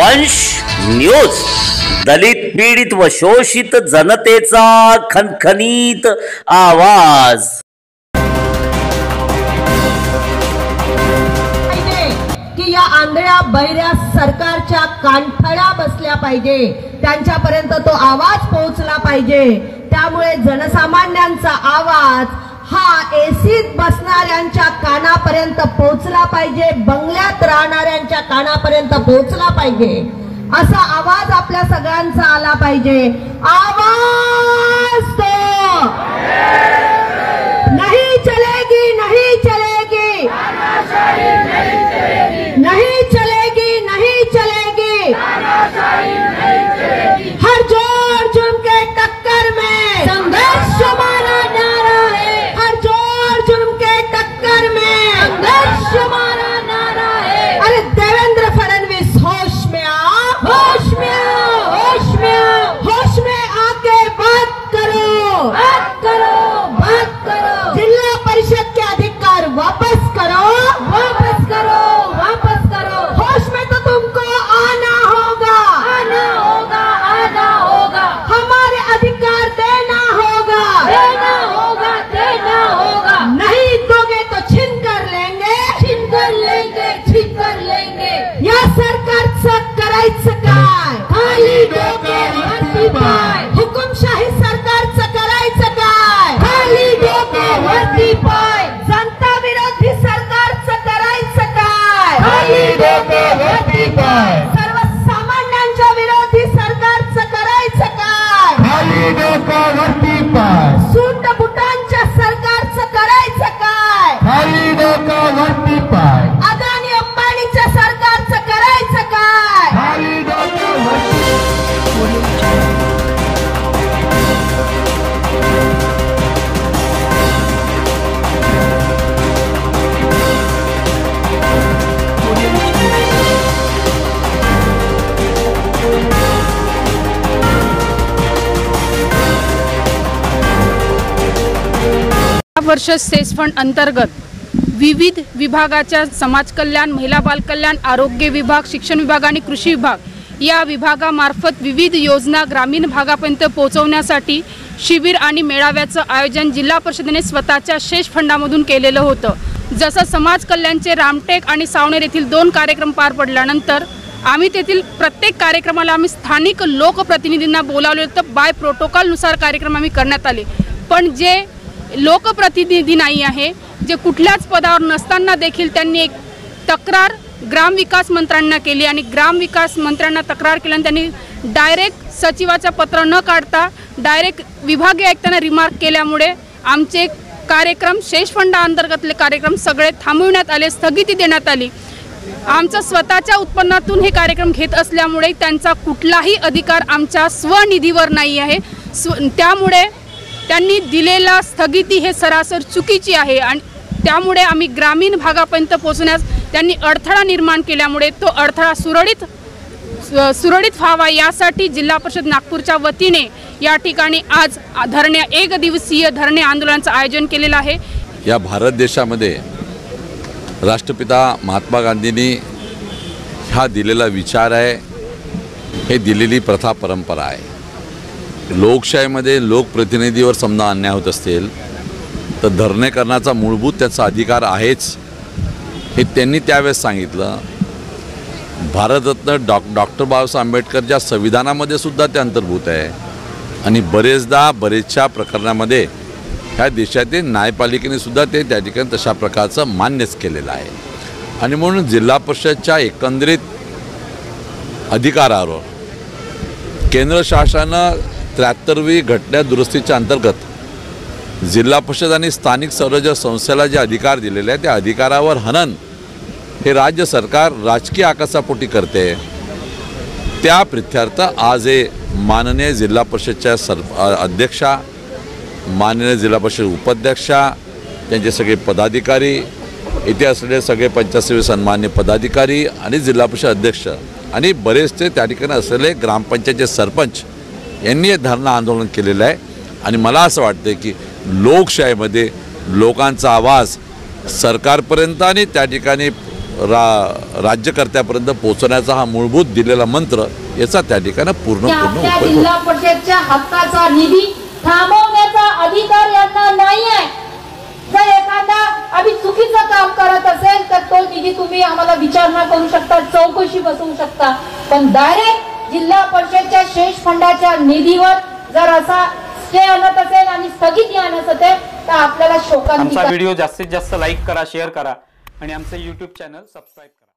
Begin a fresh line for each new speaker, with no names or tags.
वंश न्यूज, दलित पीडित व शोषित जनतेचा खणखणीत आवाज।
की या आंधळ्या बहिऱ्या सरकारच्या कानठळ्या बसल्या पाहिजे, त्यांच्यापर्यंत तो आवाज पोहोचला पाहिजे। त्यामुळे जनसामान्यांचा आवाज हा एसीत बसणाऱ्यांच्या कानापर्यंत पोहोचला पाहिजे, बंगल्यात राहणाऱ्यांच्या कानापर्यंत पोहोचला पाहिजे, असा आवाज आपल्या सगळ्यांचा आला पाहिजे। आवाज दो, नहीं चलेगी, नहीं चलेगी, नहीं चलेगी, नहीं चलेगी, हर जोर जुर्म के टक्कर में संघर्ष हमारा नारा है, हर जोर जुर्म के टक्कर में संघर्ष हमारा नारा है। अरे देवेंद्र फडणवीस होश में आओ, होश में आओ, होश में आओ, होश में आके बात करो, बात करो, बात करो। जिला परिषद के अधिकार वापस करो, वापस करो, वापस करो। होश में तो तुमको आना होगा, आना होगा, आना होगा। हमारे अधिकार देना होगा, देना होगा, देना होगा। नहीं दोगे तो छीन कर लेंगे, छीन कर लेंगे, छीन कर लेंगे। या सरकारचं करायचं काय? खाली डोके वरती पाय। हुकुमशाही सरकारचं करायचं काय? खाली डोके वरती पाय। जनता विरोधी सरकारचं करायचं काय? खाली डोके वरती पाय। सर्वसामान्यांच्या विरोधी सरकारचं करायचं काय? खाली डोके वरती पाय। सूटबुटांच्या सरकारचं करायचं काय? खाली डोके वरती पाय। अदानी अंबानीच्या सरकारचं करायचं काय? खाली डोके वरती।
वर्ष सेस फंड अंतर्गत विविध विभागाच्या समाज कल्याण, महिला बाल कल्याण, आरोग्य विभाग, शिक्षण विभाग आणि कृषी विभाग या विभागामार्फत विविध योजना ग्रामीण भागापर्यंत पोहोचवण्यासाठी शिबिर आणि मेळाव्याचं आयोजन जिल्हा परिषदेने स्वतःच्या शेष फंडामधून केलेलं होतं। जसं समाज कल्याणचे रामटेक आणि सावनेर येथील 2 कार्यक्रम पार पडल्यानंतर आम्ही तेथील प्रत्येक कार्यक्रमाला आम्ही स्थानिक लोकप्रतिनिधींना बोलावले होतं। बाय प्रोटोकॉलनुसार कार्यक्रम आम्ही करण्यात आले, पण जे लोकप्रतिनिधी नाही आहे, जे कुठल्याच पदावर नसताना देखील त्यांनी एक तक्रार ग्रामविकास मंत्र्यांना केली आणि ग्रामविकास मंत्र्यांना तक्रार केल्याने त्यांनी डायरेक्ट सचिवाचं पत्र न काढता डायरेक्ट विभागीय आयुक्तांना रिमार्क केल्यामुळे आमचे कार्यक्रम शेष फंडाअंतर्गतले कार्यक्रम सगळे थांबविण्यात आले, स्थगिती देण्यात आली। आमच्या स्वतःच्या उत्पन्नातून हे कार्यक्रम घेत असल्यामुळे त्यांचा कुठलाही अधिकार आमच्या स्वनिधीवर नाही आहे, त्यामुळे त्यांनी दिलेला स्थगिती हे सरासर चुकीची आहे आणि त्यामुळे आम्ही ग्रामीण भागापर्यंत पोहोचण्यास त्यांनी अडथळा निर्माण केल्यामुळे तो अडथळा सुरळीत व्हावा यासाठी जिल्हा परिषद नागपूरच्या वतीने या ठिकाणी आज एक दिवसीय धरणे आंदोलनाचं आयोजन केलेलं आहे।
या भारत देशामध्ये राष्ट्रपिता महात्मा गांधींनी हा दिलेला विचार आहे, हे दिलेली प्रथा परंपरा आहे। लोकशाहीमध्ये लोकप्रतिनिधीवर समजा अन्याय होत असेल तर धरणे करण्याचा मूलभूत त्याचा अधिकार आहेच, हे त्यांनी त्यावेळेस सांगितलं। भारतरत्न डॉक्टर बाबासाहेब आंबेडकरच्या संविधानामध्ये सुद्धा ते अंतर्भूत आहे आणि बरेचशा प्रकरणामध्ये ह्या देशातील न्यायपालिकेने सुद्धा ते त्या ठिकाणी तशा प्रकारचं मान्यच केलेलं आहे। आणि म्हणून जिल्हा परिषदच्या एकंदरीत अधिकारावर केंद्र शासनानं 73वी घटना दुरुस्तीच्या अंतर्गत जिल्हा परिषद आणि स्थानिक स्वराज्य संस्थेला जे अधिकार दिलेले आहेत त्या अधिकारावर हनन हे राज्य सरकार राजकीय आकाशापोटी करते। त्या प्रित्यर्थ आज हे माननीय जिल्हा परिषदच्या अध्यक्षा, माननीय जिल्हा परिषद उपाध्यक्षा, त्यांचे सगळे पदाधिकारी, इथे असलेले सगळे पंचायत सन्मान्य पदाधिकारी आणि जिल्हा परिषद अध्यक्ष आणि बरेचसे त्या ठिकाणी असलेले ग्रामपंचायतचे सरपंच यांनी हे धरणं आंदोलन केलेलं आहे। आणि मला असं वाटतं की लोकशाहीमध्ये लोकांचा आवाज सरकारपर्यंत आणि त्या ठिकाणी राज्यकर्त्यापर्यंत पोहोचण्याचा हा मूलभूत दिलेला मंत्र याचा त्या ठिकाणी पूर्णपणे उपयोग
जिल्हा परिषदच्या हक्काचा निधी थांबवण्याचा अधिकार यांना नाही आहे। जर एखादा आम्ही चुकीचं काम करत असेल तर तो निधी तुम्ही आम्हाला विचारणा करू शकता, चौकशी बसवू शकता, पण डायरेक्ट जिल्हा परिषदच्या शेष फंडाच्या निधीवर जर असा स्टे आणत असेल आणि स्थगिती आणत असेल तर आपल्याला शोकांतिका।
आमचा व्हिडिओ जास्तीत जास्त लाईक करा, शेअर करा आणि आमचे YouTube चॅनल सबस्क्राइब करा।